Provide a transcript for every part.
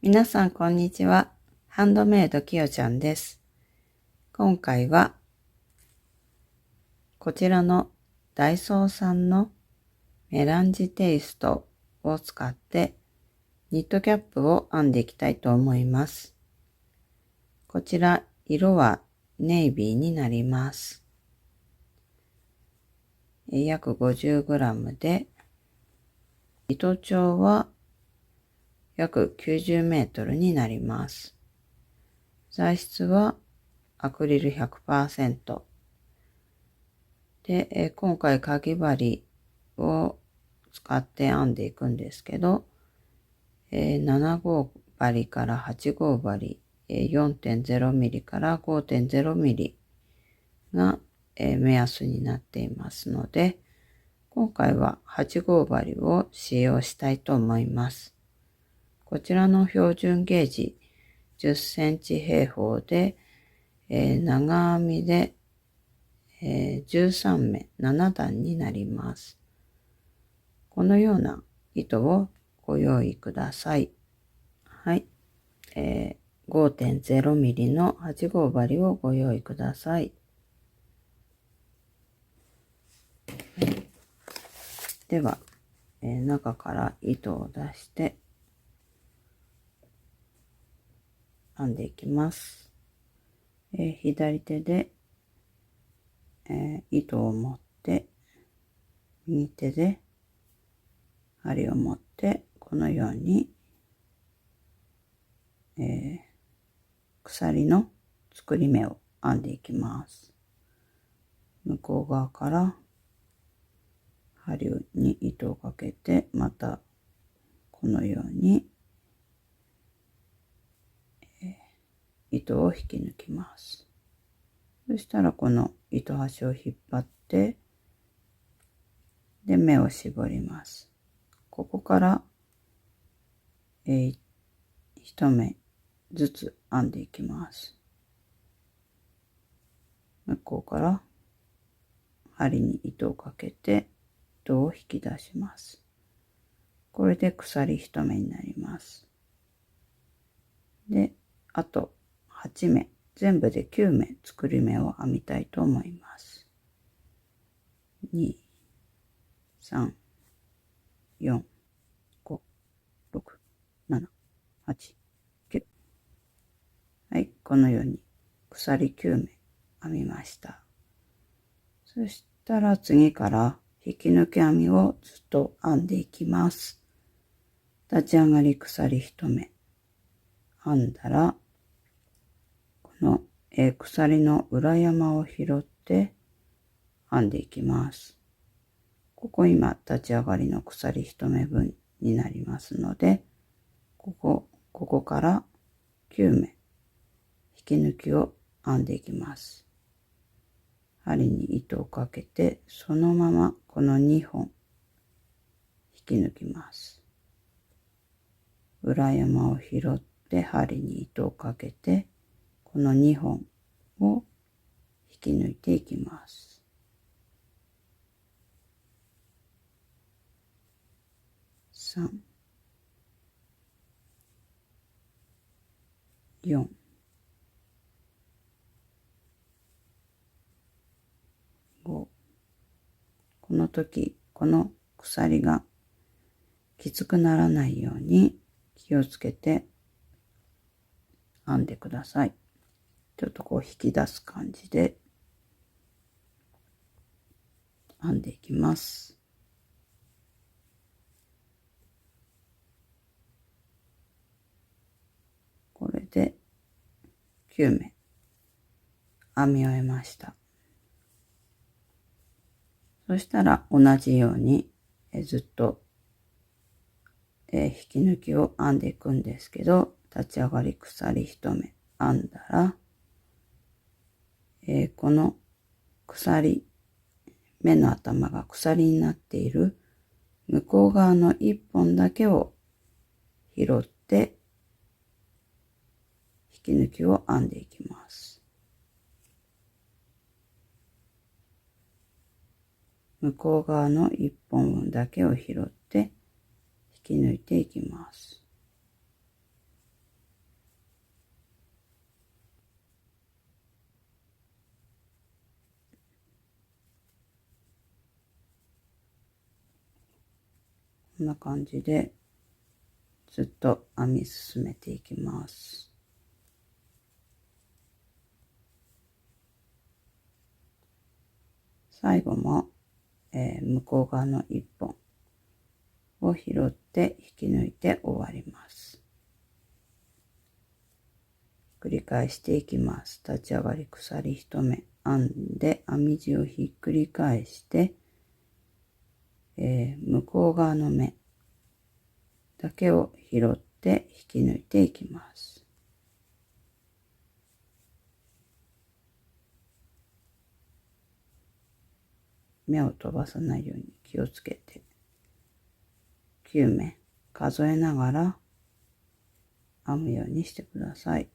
皆さん、こんにちは。ハンドメイドきよちゃんです。今回は、こちらのダイソーさんのメランジテイストを使ってニットキャップを編んでいきたいと思います。こちら、色はネイビーになります。約 50g で、糸長は約90メートルになります。材質はアクリル 100%。で、今回かぎ針を使って編んでいくんですけど、7号針から8号針、4.0 ミリから 5.0 ミリが、目安になっていますので、今回は8号針を使用したいと思います。こちらの標準ゲージ10センチ平方で、長編みで、13目7段になります。このような糸をご用意ください。はい。5.0 ミリの8号針をご用意ください。では、中から糸を出して編んでいきます。左手で、糸を持って、右手で針を持って、このように、鎖の作り目を編んでいきます。向こう側から針に糸をかけて、またこのように糸を引き抜きます。そしたらこの糸端を引っ張って、で目を絞ります。ここから、1目ずつ編んでいきます。向こうから針に糸をかけて糸を引き出します。これで鎖1目になります。で、あと8目、全部で9目作り目を編みたいと思います。2、3、4、5、6、7、8、9。はい、このように鎖9目編みました。そしたら次から引き抜き編みをずっと編んでいきます。立ち上がり鎖1目編んだら、この、鎖の裏山を拾って編んでいきます。ここ今立ち上がりの鎖1目分になりますので、ここから9目引き抜きを編んでいきます。針に糸をかけて、そのままこの2本引き抜きます。裏山を拾って針に糸をかけて、この2本を引き抜いていきます。3、4、5。この時、この鎖がきつくならないように気をつけて編んでください。ちょっとこう引き出す感じで編んでいきます。これで9目編み終えました。そしたら同じようにずっと引き抜きを編んでいくんですけど、立ち上がり鎖1目編んだら、この鎖、目の頭が鎖になっている向こう側の1本だけを拾って引き抜きを編んでいきます。向こう側の1本分だけを拾って引き抜いていきます。こんな感じでずっと編み進めていきます。最後も、向こう側の1本を拾って引き抜いて終わります。繰り返していきます。立ち上がり鎖1目編んで編み地をひっくり返して、向こう側の目だけを拾って引き抜いていきます。目を飛ばさないように気をつけて9目数えながら編むようにしてください。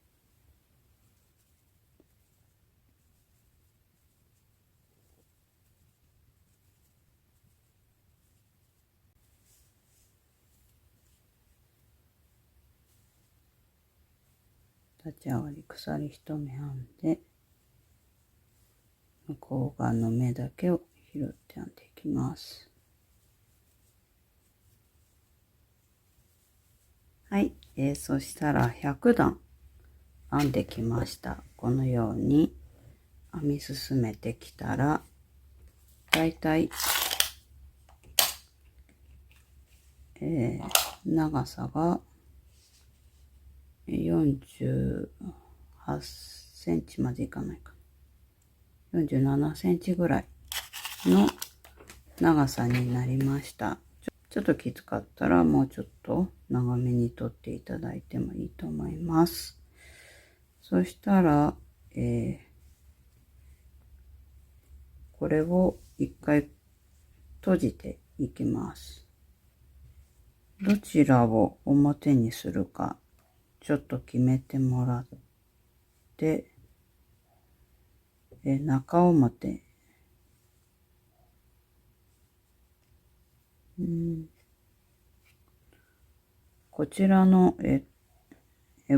立ち上がり鎖1目編んで向こう側の目だけを拾って編んでいきます。はい、そしたら100段編んできました。このように編み進めてきたらだいたい、長さが48センチまでいかないかな。47センチぐらいの長さになりました。ちょっときつかったらもうちょっと長めに取っていただいてもいいと思います。そしたら、これを一回閉じていきます。どちらを表にするかちょっと決めてもらって、中表、こちらの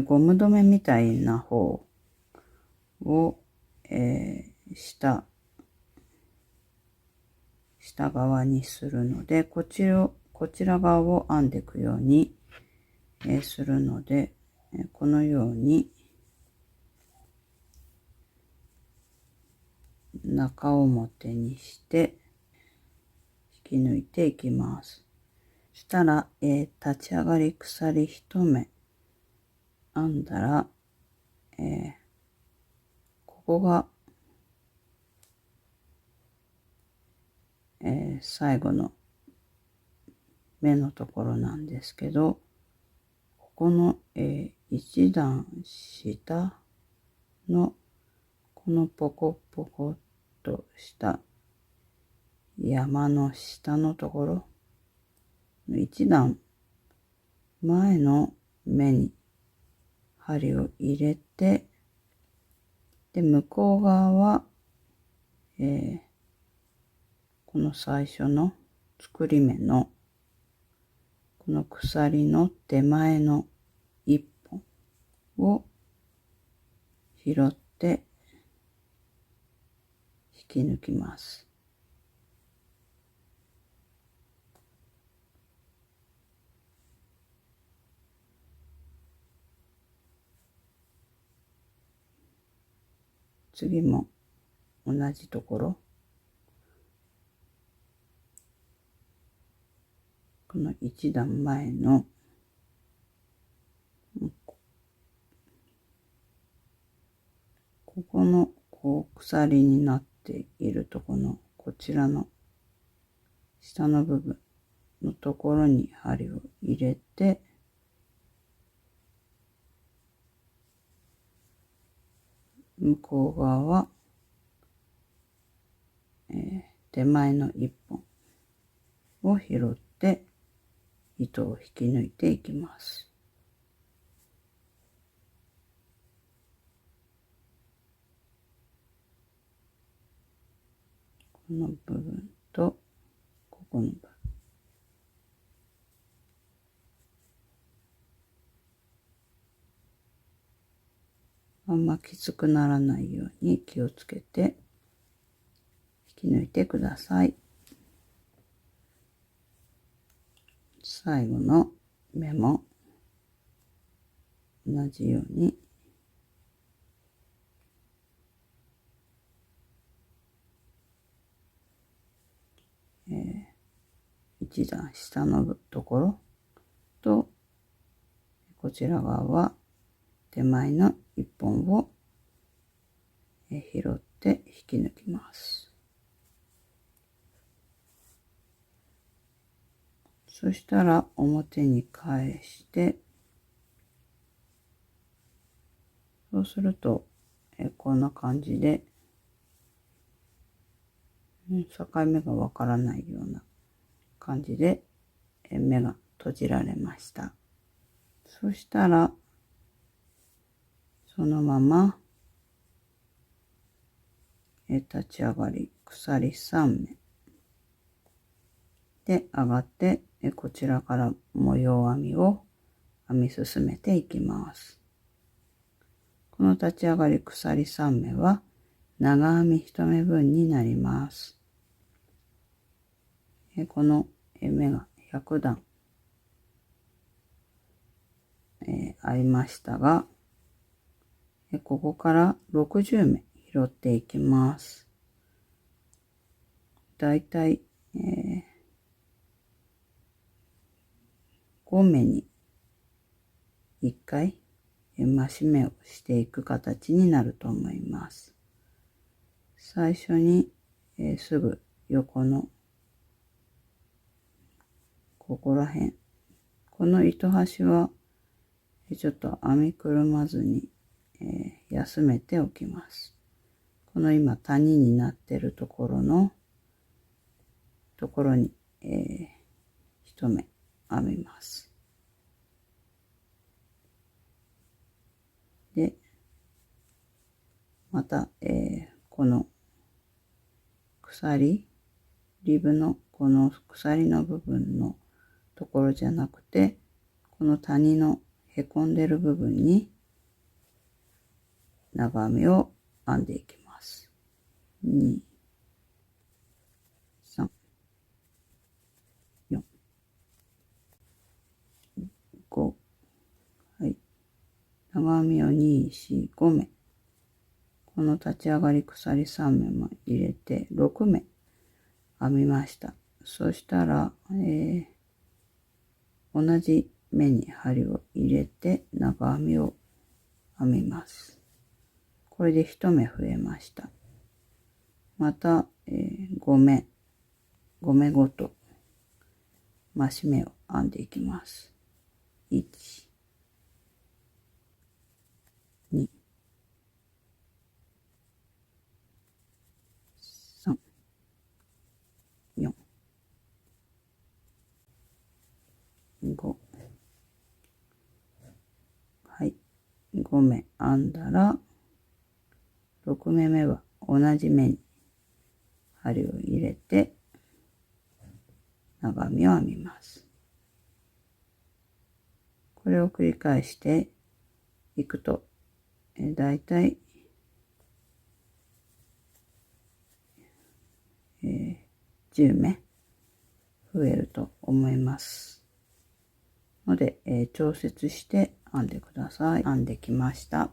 ゴム留めみたいな方を、下側にするので、こちら側を編んでいくように、するので、このように中表にして引き抜いていきます。そしたら、立ち上がり鎖1目編んだら、ここが、最後の目のところなんですけど、ここの、一段下のこのポコポコっとした山の下のところの一段前の目に針を入れて、で向こう側は、この最初の作り目のこの鎖の手前の一本を拾って引き抜きます。次も同じところ、この一段前のここのこう鎖になっているところのこちらの下の部分のところに針を入れて、向こう側は、手前の一本を拾って糸を引き抜いていきます。この部分とここの部分、あんまきつくならないように気をつけて引き抜いてください。最後の目も同じように一段下のところと、こちら側は手前の一本を拾って引き抜きます。そしたら表に返して、そうするとこんな感じで境目がわからないような感じで目が閉じられました。そしたらそのまま立ち上がり鎖3目で上がって、こちらから模様編みを編み進めていきます。この立ち上がり鎖3目は長編み1目分になります。この目が100段、ありましたが、ここから60目拾っていきます。だいたい5目に1回増し目をしていく形になると思います。最初にすぐ横のここら辺、この糸端はちょっと編みくるまずに休めておきます。この今谷になっているところに一目編みます。で、また、このリブのこの鎖の部分のところじゃなくて、この谷のへこんでる部分に長編みを編んでいきます。2、3、4、5。はい。長編みを2、4、5目。この立ち上がり鎖3目も入れて6目編みました。そしたら、同じ目に針を入れて長編みを編みます。これで1目増えました。また、5目ごと増し目を編んでいきます。1、2、3、4、5。はい。5目編んだら、6目目は同じ目に針を入れて長編みを編みます。これを繰り返していくと、だいたい10目増えると思いますので、調節して編んでください。編んできました。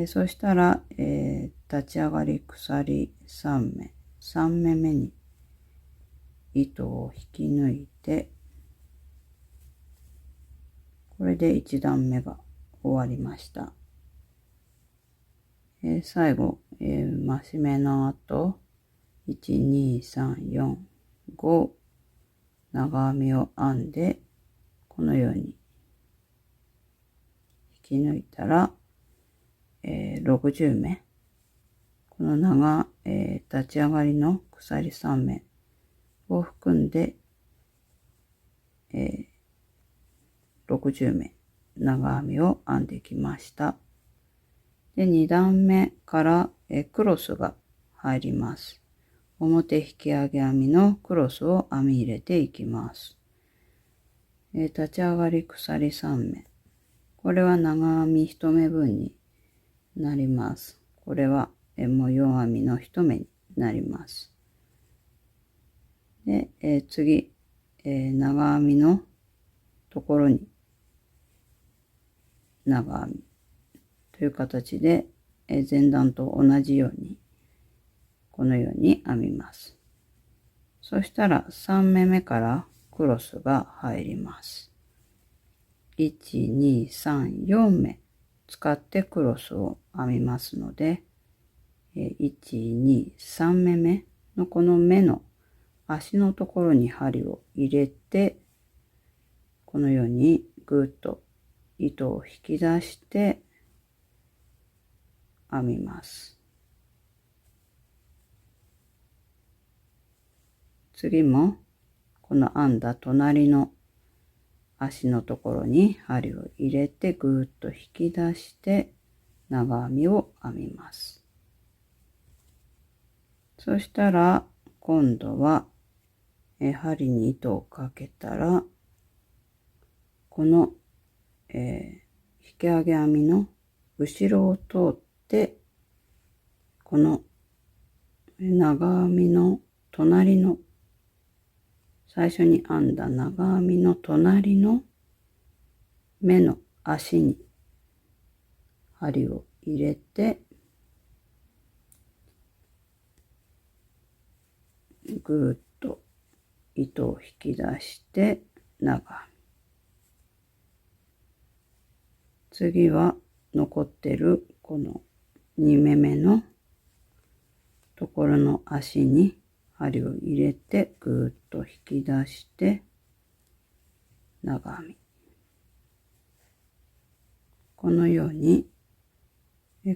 そしたら、立ち上がり鎖3目、3目目に糸を引き抜いて、これで1段目が終わりました。最後、増し目の後、1、2、3、4、5長編みを編んで、このように引き抜いたら、60目。この立ち上がりの鎖3目を含んで、60目長編みを編んできました。で、2段目から、クロスが入ります。表引き上げ編みのクロスを編み入れていきます。立ち上がり鎖3目。これは長編み1目分になります。これは模様編みの1目になります。で、次、長編みのところに長編みという形で、前段と同じようにこのように編みます。そしたら3目めからクロスが入ります。1、2、3、4目使ってクロスを編みますので、1、2、3目目のこの目の足のところに針を入れて、このようにぐーっと糸を引き出して編みます。次もこの編んだ隣の足のところに針を入れてぐーっと引き出して長編みを編みます。そしたら今度は針に糸をかけたら、この、引き上げ編みの後ろを通ってこの長編みの隣の最初に編んだ長編みの隣の目の足に針を入れてぐーっと糸を引き出して長編み。次は残ってるこの2目目のところの足に針を入れてぐーっと引き出して長編み。このように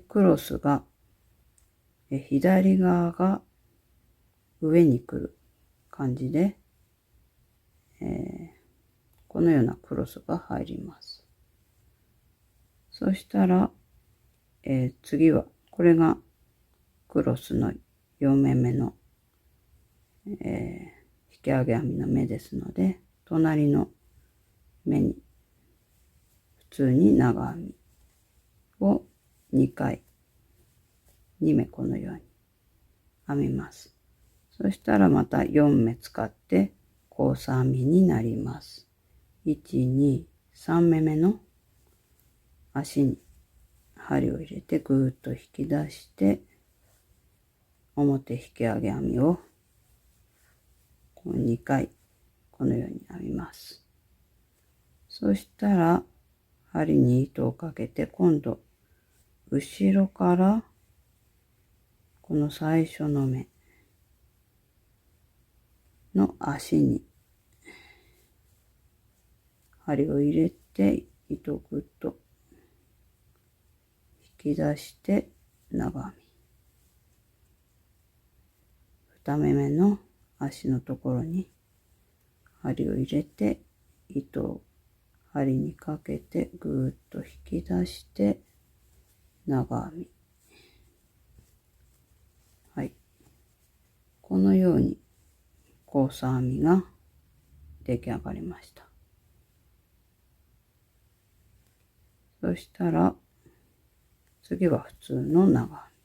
クロスが左側が上に来る感じで、このようなクロスが入ります。そしたら、次はこれがクロスの4目目の、引き上げ編みの目ですので、隣の目に普通に長編みを2回、2目このように編みます。そしたらまた4目使って交差編みになります。1、2、3目目の足に針を入れてぐーっと引き出して表引き上げ編みを2回このように編みます。そしたら針に糸をかけて今度後ろからこの最初の目の足に針を入れて糸をぐっと引き出して長編み。2目目の足のところに針を入れて糸を針にかけてぐーっと引き出して長編み。はい。このように交差編みが出来上がりました。そしたら次は普通の長編み。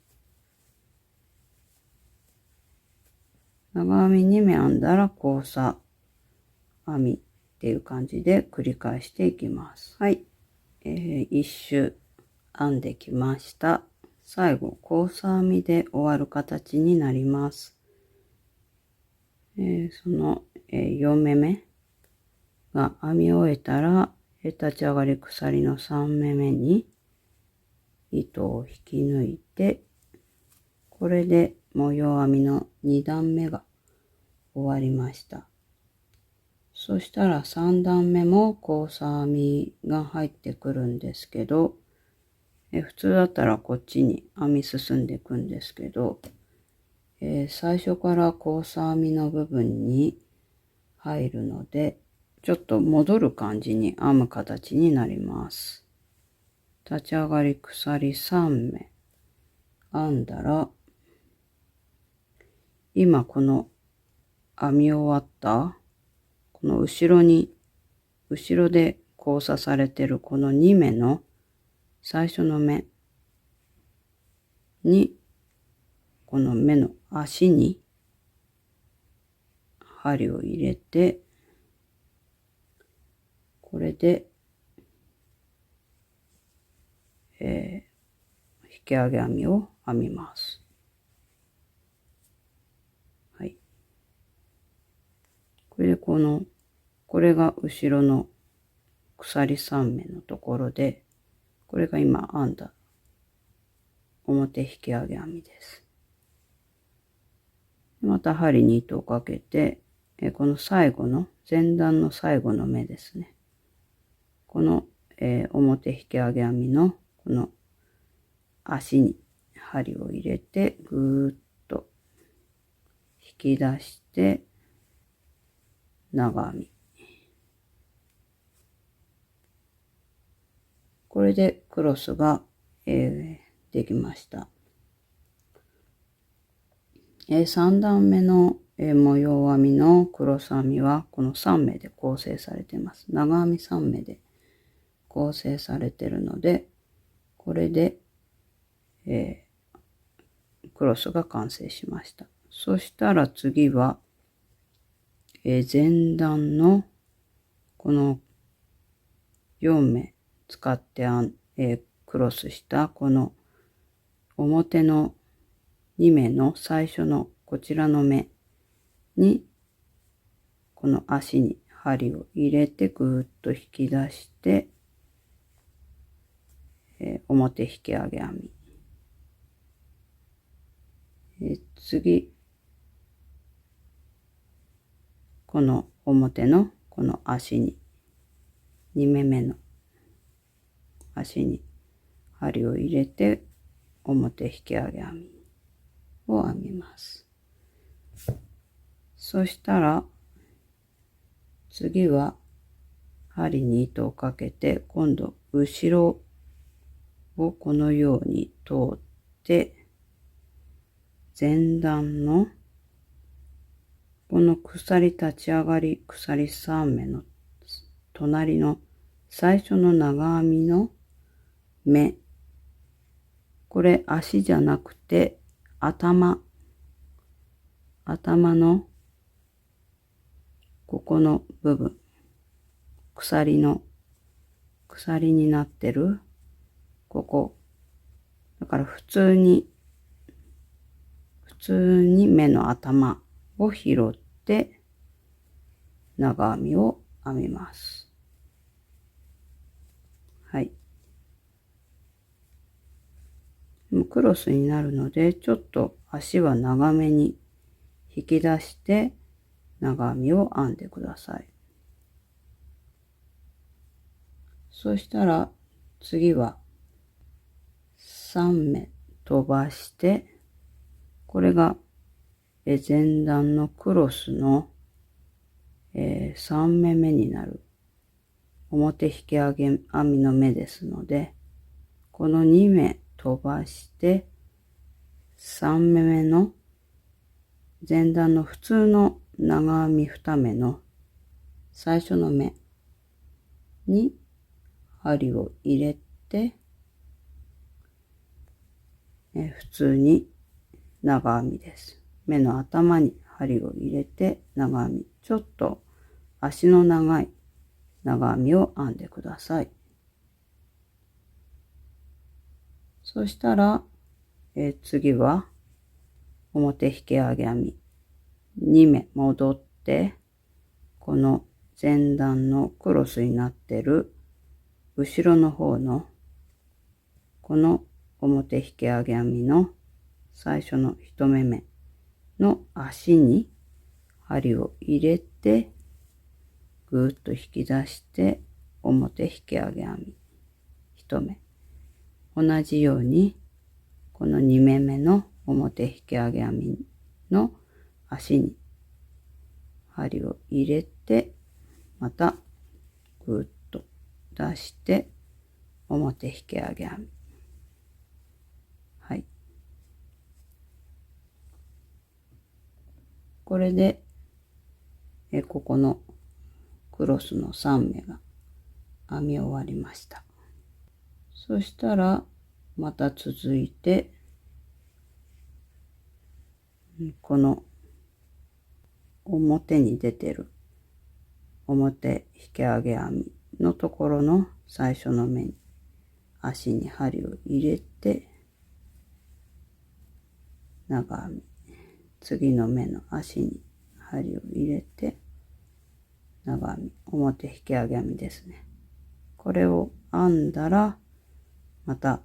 長編み2目編んだら交差編みっていう感じで繰り返していきます。はい。1周編んできました。最後交差編みで終わる形になります。その、4目目が編み終えたら立ち上がり鎖の3目目に糸を引き抜いて、これで模様編みの2段目が終わりました。そしたら3段目も交差編みが入ってくるんですけど、普通だったらこっちに編み進んでいくんですけど、最初から交差編みの部分に入るので、ちょっと戻る感じに編む形になります。立ち上がり鎖3目編んだら、今この編み終わったこの後ろで交差されてるこの2目の最初の目にこの目の足に針を入れてこれで、引き上げ編みを編みます。はい。これでこれが後ろの鎖3目のところで、これが今編んだ表引き上げ編みです。また針に糸をかけて、この最後の前段の最後の目ですね。この、表引き上げ編みのこの足に針を入れてぐーっと引き出して長編み。これでクロスが、できました。3段目の、模様編みのクロス編みはこの3目で構成されています。長編み3目で構成されているので、これで、クロスが完成しました。そしたら次は、前段のこの4目使ってクロスしたこの表の2目の最初のこちらの目にこの足に針を入れてぐーっと引き出して、表引き上げ編み。次、この表のこの足に、2目目の足に針を入れて表引き上げ編みを編みます。そしたら次は針に糸をかけて今度後ろをこのように通って前段のこの鎖立ち上がり鎖3目の隣の最初の長編みの目、これ足じゃなくて頭のここの部分、鎖になってるここ、だから普通に目の頭を拾って長編みを編みます。はい。クロスになるのでちょっと足は長めに引き出して長編みを編んでください。そしたら次は3目飛ばして、これが前段のクロスの3目目になる表引き上げ編みの目ですので、この2目飛ばして3目目の前段の普通の長編み2目の最初の目に針を入れて、普通に長編みです。目の頭に針を入れて長編み、ちょっと足の長い長編みを編んでください。そしたら、次は表引き上げ編み2目戻って、この前段のクロスになっている後ろの方のこの表引き上げ編みの最初の1目目の足に針を入れてぐーっと引き出して表引き上げ編み1目、同じようにこの2目目の表引き上げ編みの足に針を入れてまたぐーっと出して表引き上げ編み、はい、これでここのクロスの3目が編み終わりました。そしたらまた続いてこの表に出てる表引き上げ編みのところの最初の目に足に針を入れて長編み、次の目の足に針を入れて長編み、表引き上げ編みですね。これを編んだらまた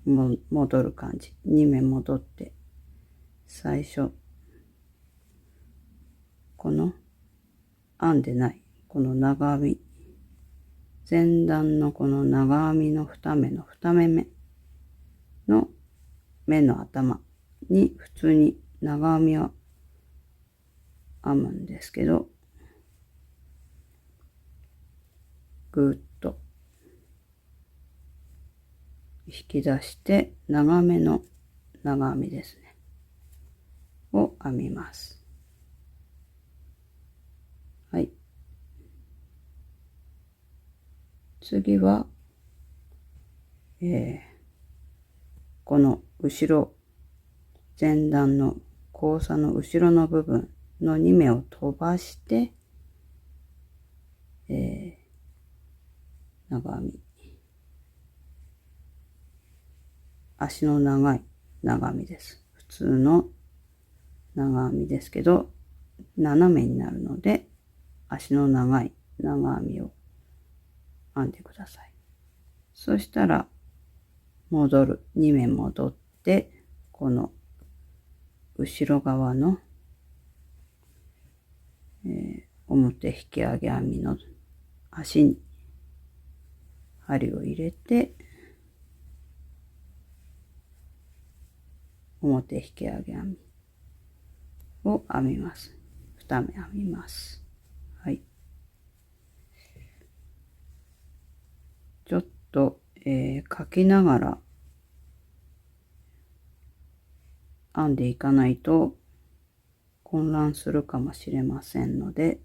戻る感じ、2目戻って最初この編んでないこの長編み、前段のこの長編みの2目の2目目の目の頭に普通に長編みを編むんですけど、ぐーっと引き出して長めの長編みですねを編みます。はい。次は、この後ろ前段の交差の後ろの部分の2目を飛ばして、長編み、足の長い長編みです。普通の長編みですけど斜めになるので足の長い長編みを編んでください。そしたら戻る、2目戻ってこの後ろ側の、表引き上げ編みの足に針を入れて表引き上げ編みを編みます。2目編みます。はい。ちょっと、書きながら編んでいかないと混乱するかもしれませんので、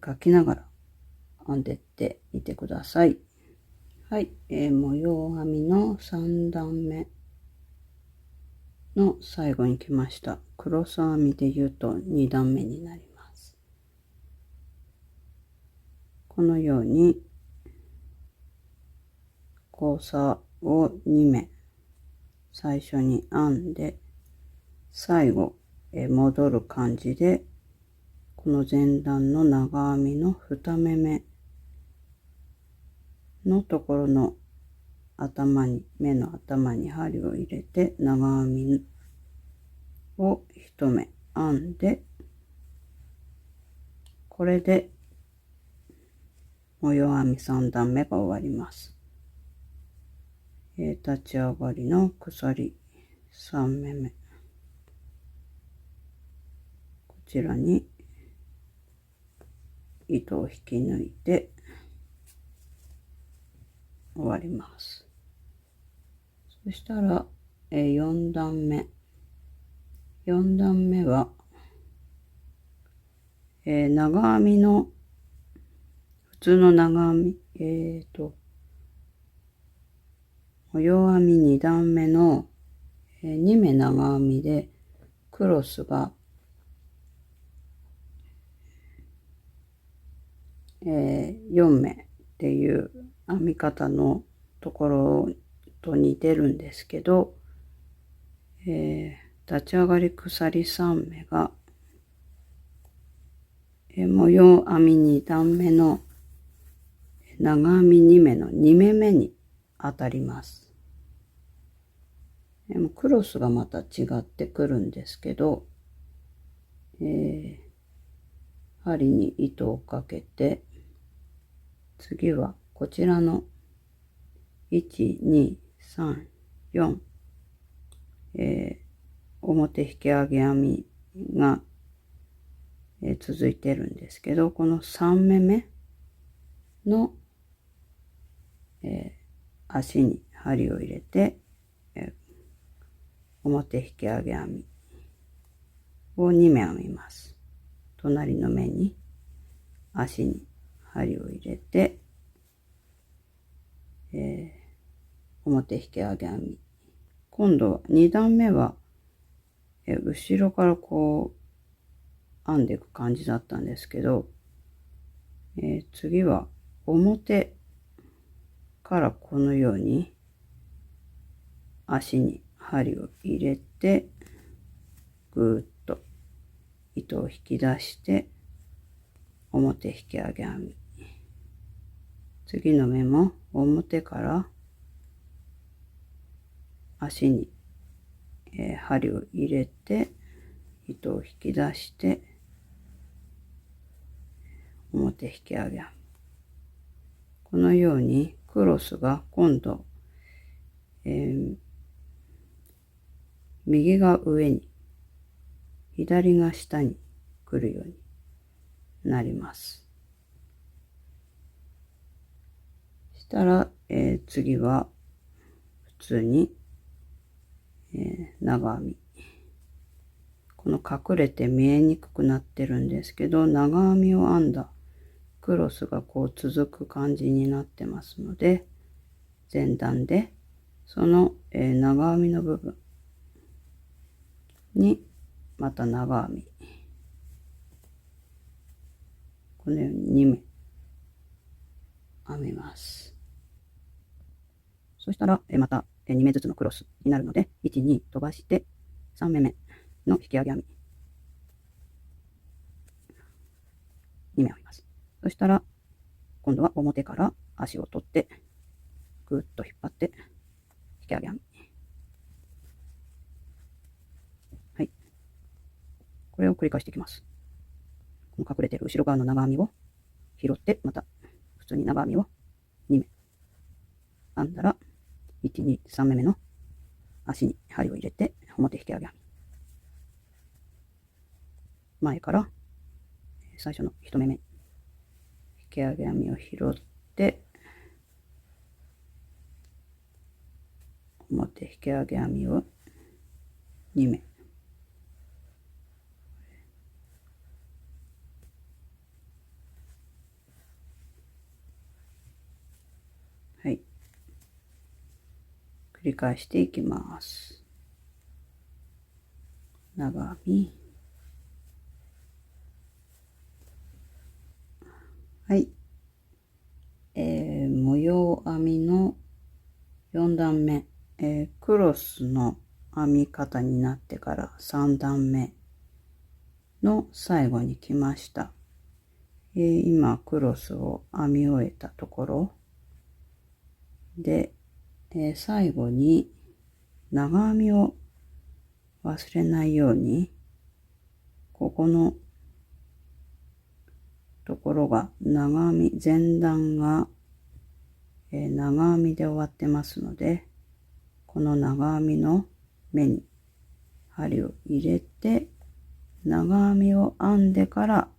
書きながら編んでってみてください。はい、模様編みの3段目の最後に来ました。クロス編みで言うと2段目になります。このように交差を2目最初に編んで、最後戻る感じでこの前段の長編みの2目目のところの頭に、目の頭に針を入れて長編みを1目編んで、これで模様編み3段目が終わります。立ち上がりの鎖3目目、こちらに糸を引き抜いて終わります。そしたら4段目は長編みの普通の長編み、模様編み2段目の2目長編みでクロスが4目っていう編み方のところと似てるんですけど、立ち上がり鎖3目が、模様編み2段目の長編み2目の2目目に当たります。クロスがまた違ってくるんですけど、針に糸をかけて、次はこちらの1、2、3、4、表引き上げ編みが、続いてるんですけど、この3目目の、足に針を入れて、表引き上げ編みを2目編みます。隣の目に足に針を入れて、表引き上げ編み、今度は2段目は、後ろからこう編んでいく感じだったんですけど、次は表からこのように足に針を入れて、ぐーっと糸を引き出して、表引き上げ編み。次の目も表から足に針を入れて、糸を引き出して、表引き上げ編み。このようにクロスが今度、右が上に、左が下に来るようになります。したら、次は普通に、長編み。この隠れて見えにくくなってるんですけど、長編みを編んだクロスがこう続く感じになってますので、前段でその、長編みの部分にまた長編み、このように2目編みます。そしたらまた2目ずつのクロスになるので、1、2飛ばして3目目の引き上げ編み、2目編みます。そしたら今度は表から足を取ってぐーっと引っ張って引き上げ編み。はい。これを繰り返していきます。この隠れている後ろ側の長編みを拾って、また普通に長編みを2目編んだら、1、2、3目目の足に針を入れて表引き上げ編み。前から最初の1目目引き上げ編みを拾って、表引き上げ編みを2目。はい。繰り返していきます。長編み。はい。模様編みの4段目、クロスの編み方になってから3段目の最後に来ました。今クロスを編み終えたところで、最後に長編みを忘れないように、ここのところが長編み、前段が、長編みで終わってますので、この長編みの目に針を入れて、長編みを編んでから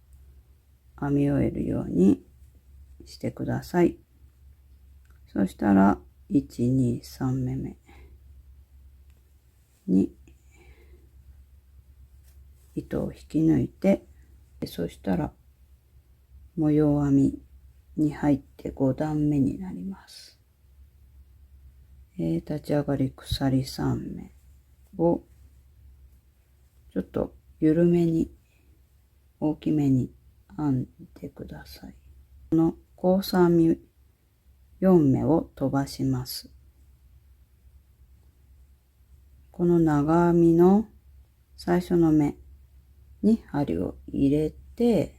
編み終えるようにしてください。そしたら、1、2、3目目に糸を引き抜いて、そしたら模様編みに入って5段目になります。立ち上がり鎖3目をちょっと緩めに大きめに編んでください。この交差編み4目を飛ばします。この長編みの最初の目に針を入れて、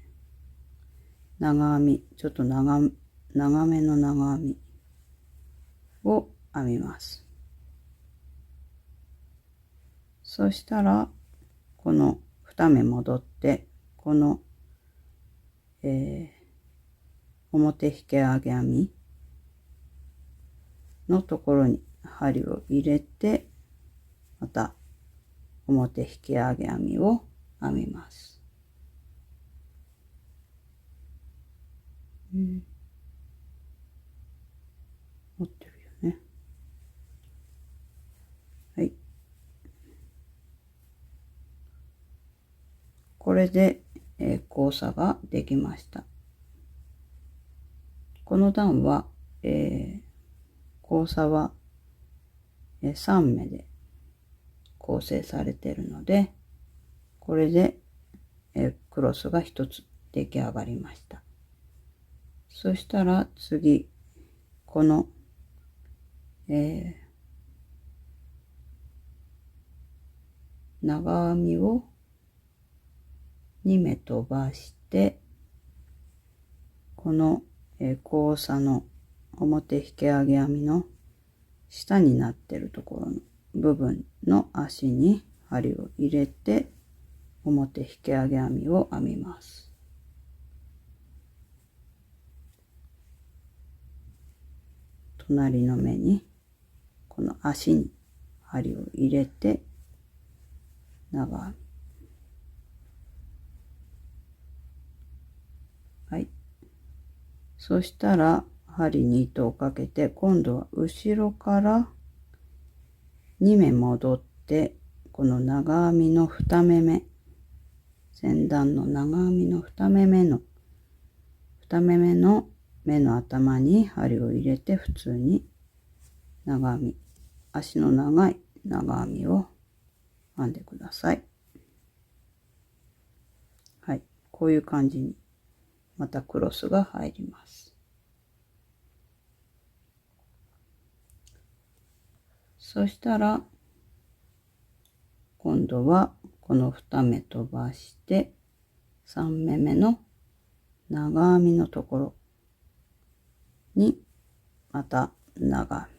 長編み、ちょっと長めの長編みを編みます。そしたら、この2目戻って、この、表引き上げ編みのところに針を入れて、また表引き上げ編みを編みます。持ってるよね。はい。これで、交差ができました。この段は、交差は、3目で構成されているので、これで、クロスが1つ出来上がりました。そしたら次、この、長編みを2目飛ばして、この、交差の表引き上げ編みの下になってるところの部分の足に針を入れて、表引き上げ編みを編みます。隣の目にこの足に針を入れて長編み。はい。そしたら針に糸をかけて、今度は後ろから2目戻って、この長編みの2目目、前段の長編みの2目目の目の頭に針を入れて、普通に長編み、足の長い長編みを編んでください。はい、こういう感じにまたクロスが入ります。そしたら今度はこの2目飛ばして3目目の長編みのところにまた長編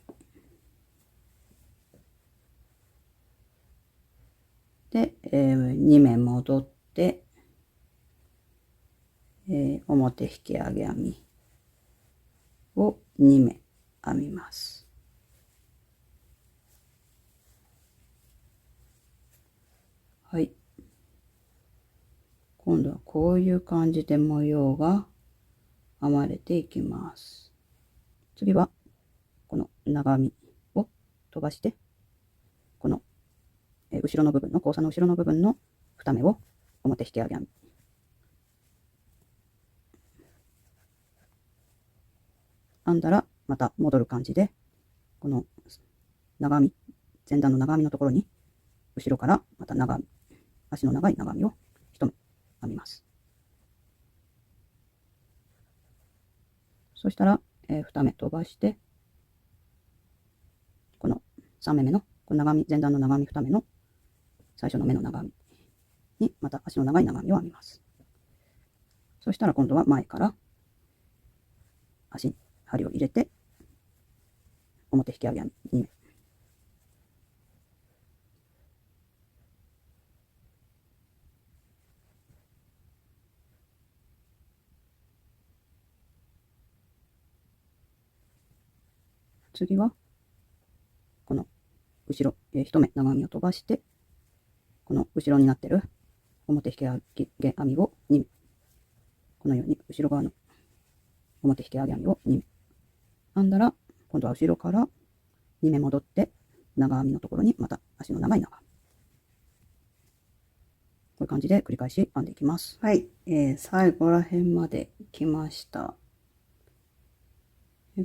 みで、2目戻って、表引き上げ編みを2目編みます。はい。今度はこういう感じで模様が編まれていきます。次はこの長編みを飛ばして、この後ろの部分の交差の後ろの部分の2目を表引き上げ編み。編んだらまた戻る感じで、この長編み、前段の長編みのところに後ろからまた長編み、足の長い長編みを1目編みます。そしたら、2目飛ばして、この3目目のこの長編み、前段の長編み2目の最初の目の長編みにまた足の長い長編みを編みます。そしたら今度は前から足に針を入れて表引き上げ編み2目。次はこの後ろ、1目長編みを飛ばして、この後ろになってる表引き上げ編みを2目、このように後ろ側の表引き上げ編みを2目編んだら、今度は後ろから2目戻って長編みのところにまた足の長い長編み、こういう感じで繰り返し編んでいきます。はい、最後ら辺まで来ました。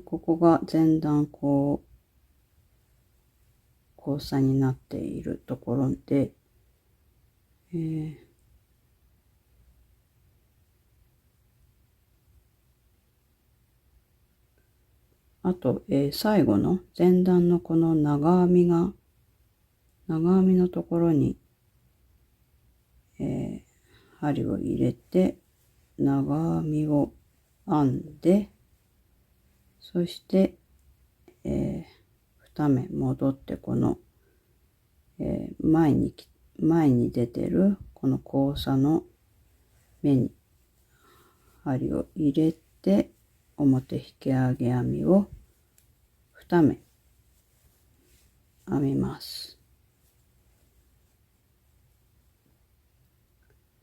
ここが前段こう交差になっているところで、あと、最後の前段のこの長編みのところに、針を入れて長編みを編んで、そして、2目戻ってこの、前に出てるこの交差の目に針を入れて表引き上げ編みを2目編みます。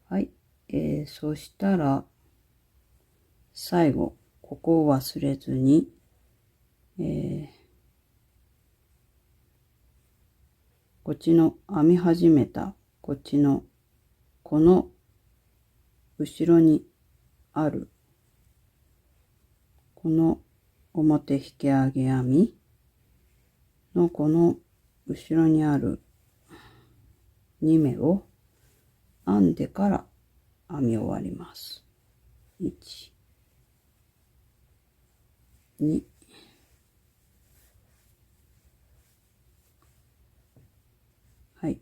はい、そしたら最後ここを忘れずに、こっちの編み始めたこっちのこの後ろにあるこの表引き上げ編みのこの後ろにある2目を編んでから編み終わります。1、2、はい。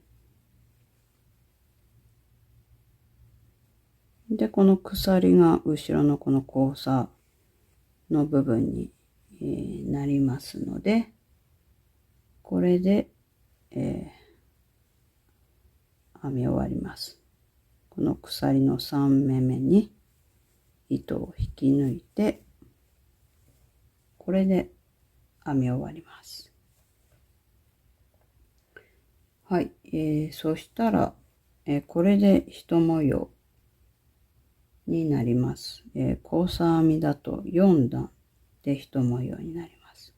で、この鎖が後ろのこの交差の部分に、なりますので、これで、編み終わります。この鎖の3目めに糸を引き抜いて、これで編み終わります。はい、そしたら、これで一模様になります。交差編みだと4段で一模様になります。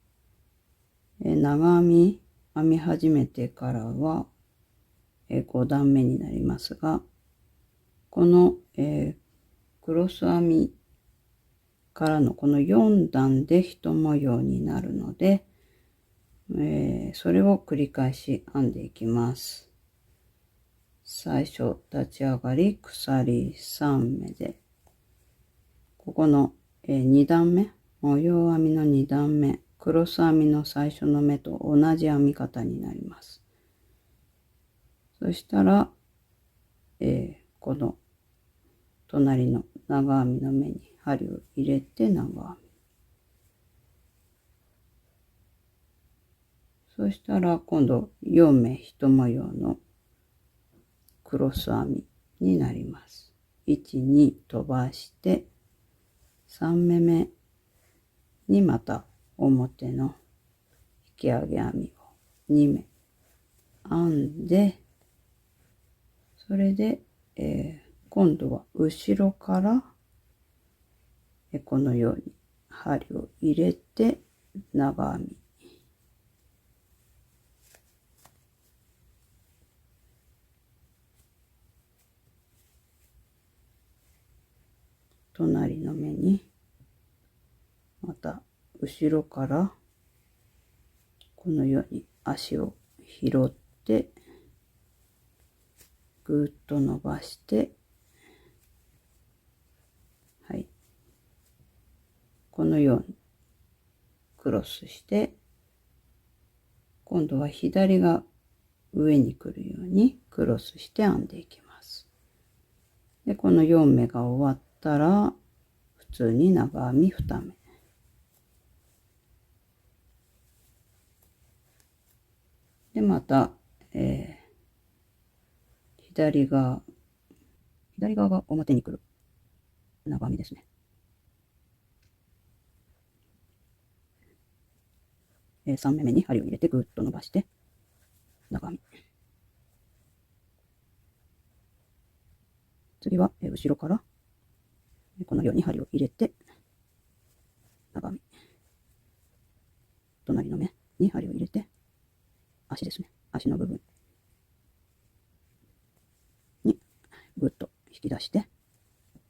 長編み編み始めてからは、5段目になりますが、この、クロス編みからのこの4段で一模様になるので、それを繰り返し編んでいきます。最初立ち上がり鎖3目で、ここの2段目、模様編みの2段目、クロス編みの最初の目と同じ編み方になります。そしたら、この隣の長編みの目に針を入れて長編み。そしたら今度4目一模様のクロス編みになります。1、2飛ばして3目目にまた表の引き上げ編みを2目編んで、それで、今度は後ろからこのように針を入れて長編み。隣の目にまた後ろからこのように足を拾ってぐーっと伸ばして、はい、このようにクロスして、今度は左が上に来るようにクロスして編んでいきます。で、この4目が終わったら普通に長編み2目。で、また、左側が表に来る長編みですね。3目目に針を入れてぐっと伸ばして長編み。次は後ろからこのように針を入れて長編み。隣の目に針を入れて足ですね。足の部分にぐっと引き出して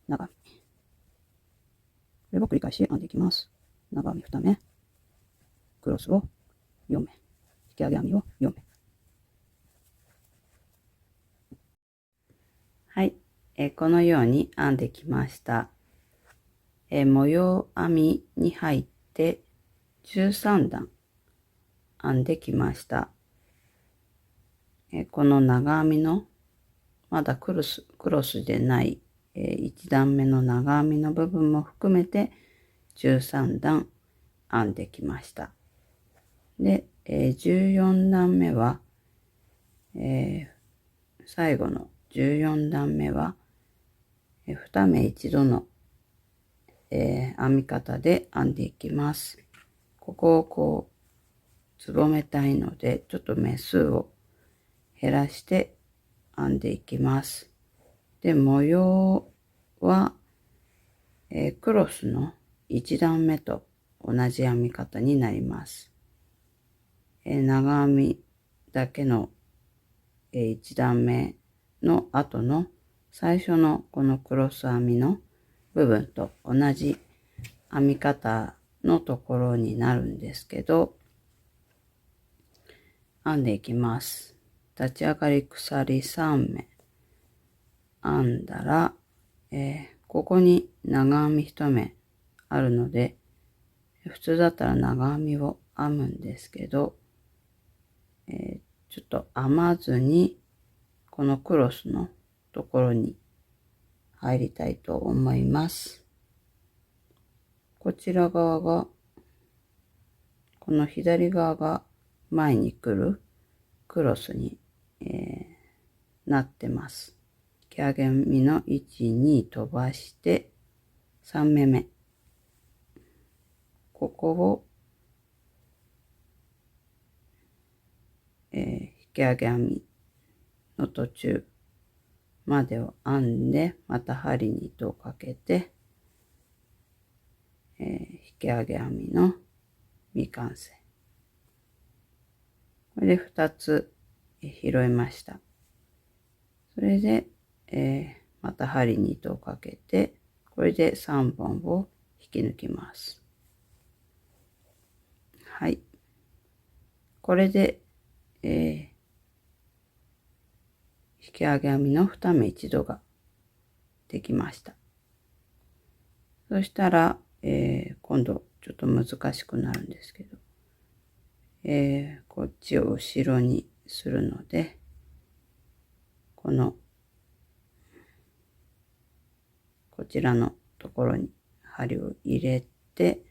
長編み。これを繰り返し編んでいきます。長編み2目、クロスを4目、引き上げ編みを4目。はい、このように編んできました。模様編みに入って13段編んできました。この長編みのまだクロスでない1段目の長編みの部分も含めて13段編んできました。で、14段目は、最後の14段目は2目一度の、編み方で編んでいきます。ここをこうつぼめたいのでちょっと目数を減らして編んでいきます。で、模様は、クロスの1段目と同じ編み方になります。長編みだけの、1段目の後の最初のこのクロス編みの部分と同じ編み方のところになるんですけど、編んでいきます。立ち上がり鎖3目編んだら、ここに長編み1目あるので、普通だったら長編みを編むんですけど、ちょっと編まずに、このクロスのところに入りたいと思います。こちら側が、この左側が前に来るクロスに、なってます。引き上げ編みの1、2飛ばして、3目目。ここを、引き上げ編みの途中までを編んで、また針に糸をかけて、引き上げ編みの未完成。これで2つ拾いました。それで、また針に糸をかけて、これで3本を引き抜きます。はい。これで、引き上げ編みの2目一度ができました。そしたら、今度ちょっと難しくなるんですけど、こっちを後ろにするので、このこちらのところに針を入れて、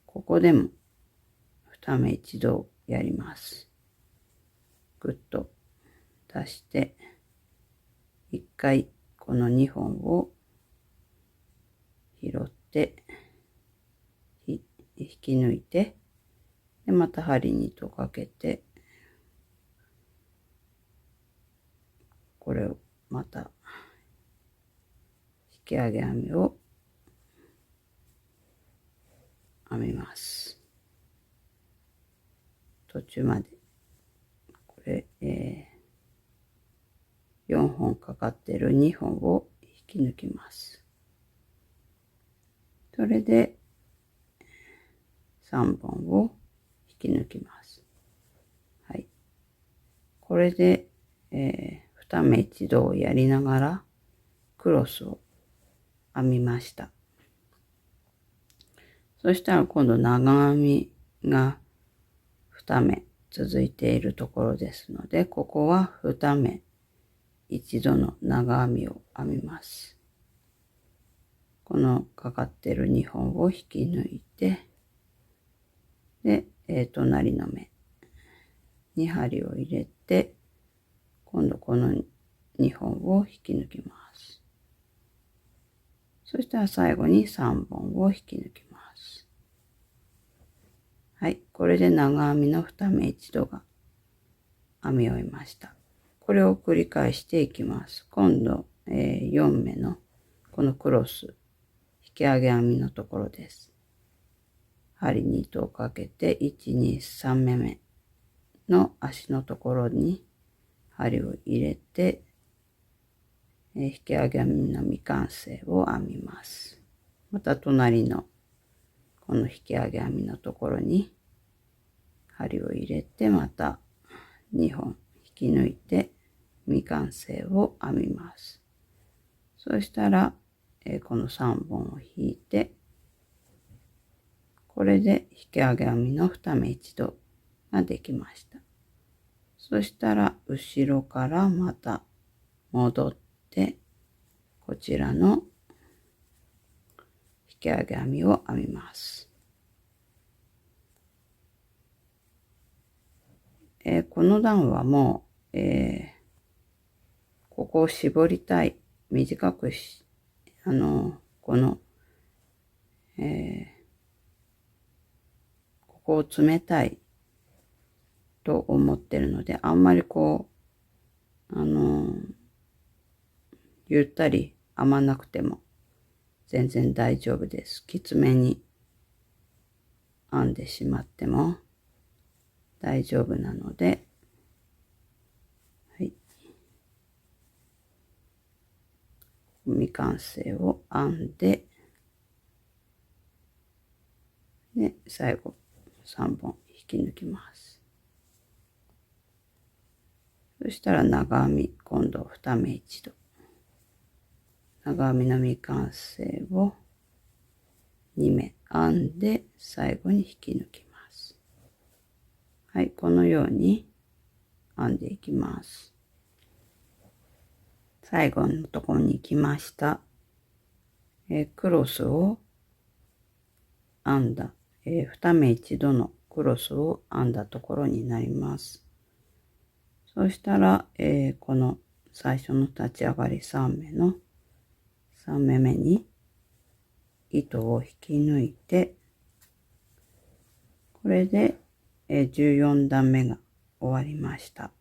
ここでも2目一度やります。ぐっと出して、一回この2本を拾って引き抜いて、でまた針に糸をかけて、これをまた引き上げ編みを編みます。途中までこれ、4本かかっている2本を引き抜きます。それで3本を引き抜きます。はい。これで、2目一度をやりながらクロスを編みました。そしたら今度長編みが2目続いているところですので、ここは2目一度の長編みを編みます。このかかっている2本を引き抜いて、で、隣の目に針を入れて、今度この2本を引き抜きます。そしたら最後に3本を引き抜きます。はい。これで長編みの2目一度が編み終えました。これを繰り返していきます。今度、4目のこのクロス、引き上げ編みのところです。針に糸をかけて、1、2、3目目の足のところに針を入れて、引き上げ編みの未完成を編みます。また隣のこの引き上げ編みのところに針を入れて、また2本引き抜いて未完成を編みます。そしたら、この3本を引いて、これで引き上げ編みの2目一度ができました。そしたら後ろからまた戻って、こちらの引き上げ編みを編みます。この段はもう、ここを絞りたい、短くし、この、ここを詰めたいと思ってるので、あんまりこう、ゆったり編まなくても全然大丈夫です。きつめに編んでしまっても大丈夫なので、はい。未完成を編んで、で、最後3本引き抜きます。そしたら長編み、今度2目一度。長編みの未完成を2目編んで最後に引き抜きます。はい、このように編んでいきます。最後のところに来ました。クロスを編んだ、2目一度のクロスを編んだところになります。そしたら、この最初の立ち上がり3目の3目目に糸を引き抜いて、これで14段目が終わりました。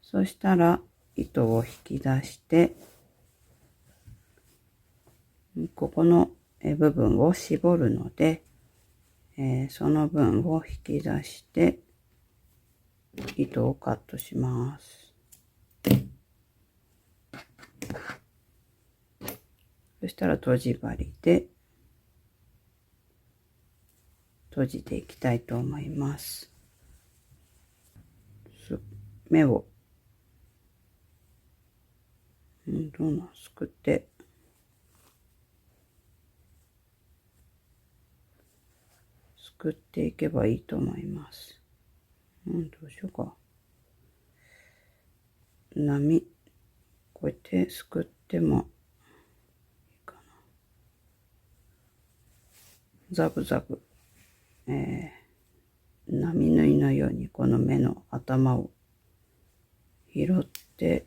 そしたら糸を引き出して、ここの部分を絞るので、その分を引き出して糸をカットします。そしたら閉じ針で閉じていきたいと思います。目をどうなんすくっていけばいいと思います。どうしようか。波こうやってすくってもいいかな。ザブザブ、波縫いのようにこの目の頭を拾って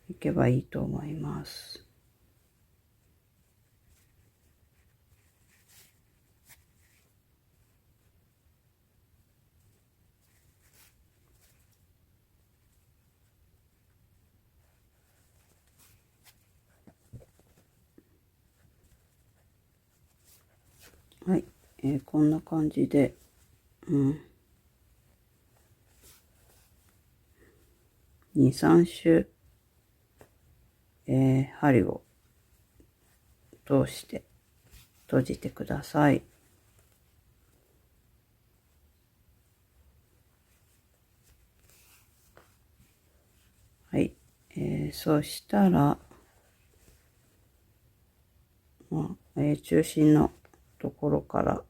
いけばいいと思います。はい、こんな感じで、2、3周、針を通して閉じてください。はい、そしたら、中心のところから、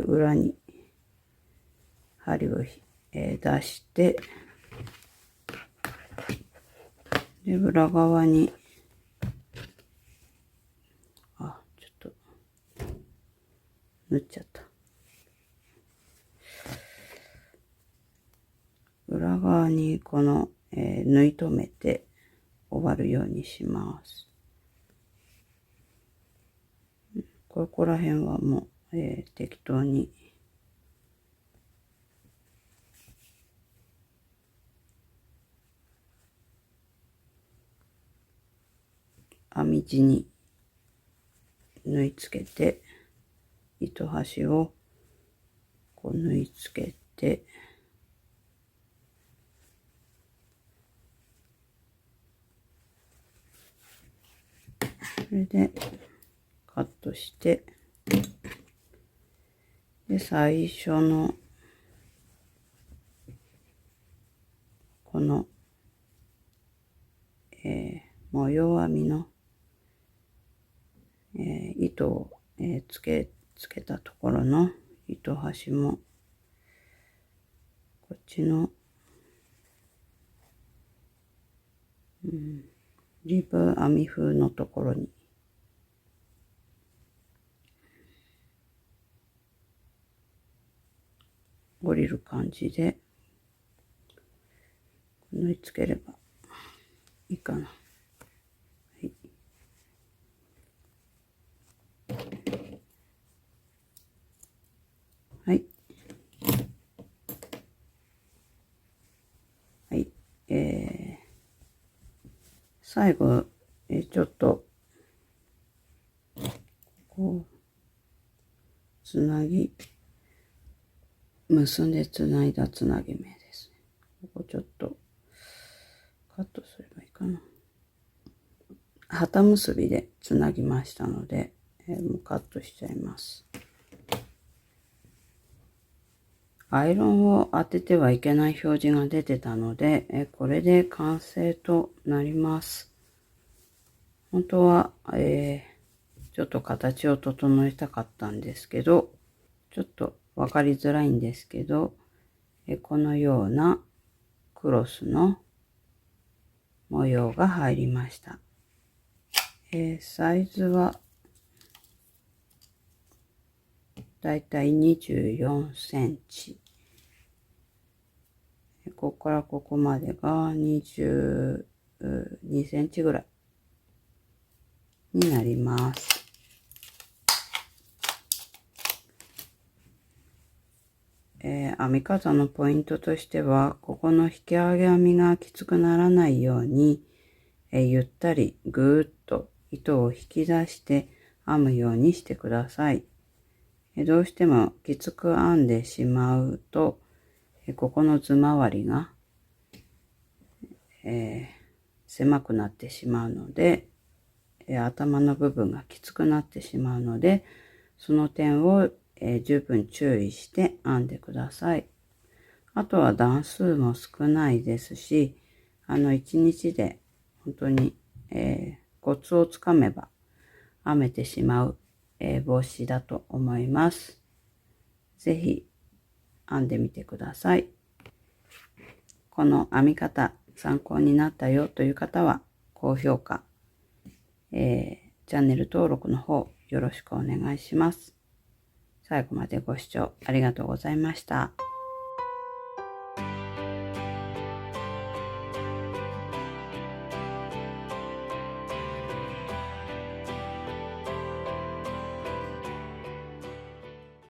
裏に針を、出して、で裏側にちょっと縫っちゃった。裏側にこの、縫い留めて終わるようにします。ここら辺はもう、適当に編み地に縫い付けて、糸端をこう縫い付けて、それでカットして、で最初のこの、模様編みの、糸を、つけたところの糸端もこっちの、リブ編み風のところに降りる感じで縫い付ければいいかな。はい、はい、はい、最後、ちょっとこうつなぎ結んでつないだつなぎ目ですね。ここちょっとカットすればいいかな。旗結びでつなぎましたので、もうカットしちゃいます。アイロンを当ててはいけない表示が出てたので、これで完成となります。本当は、ちょっと形を整えたかったんですけど、ちょっとわかりづらいんですけど、このようなクロスの模様が入りました。サイズはだいたい24センチ。ここからここまでが22センチぐらいになります。編み方のポイントとしては、ここの引き上げ編みがきつくならないように、ゆったりぐーっと糸を引き出して編むようにしてください。どうしてもきつく編んでしまうと、ここの図回りが、狭くなってしまうので、頭の部分がきつくなってしまうので、その点を、十分注意して編んでください。あとは段数も少ないですし、一日で本当に、コツをつかめば編めてしまう、帽子だと思います。ぜひ編んでみてください。この編み方参考になったよという方は高評価、チャンネル登録の方よろしくお願いします。最後までご視聴ありがとうございました。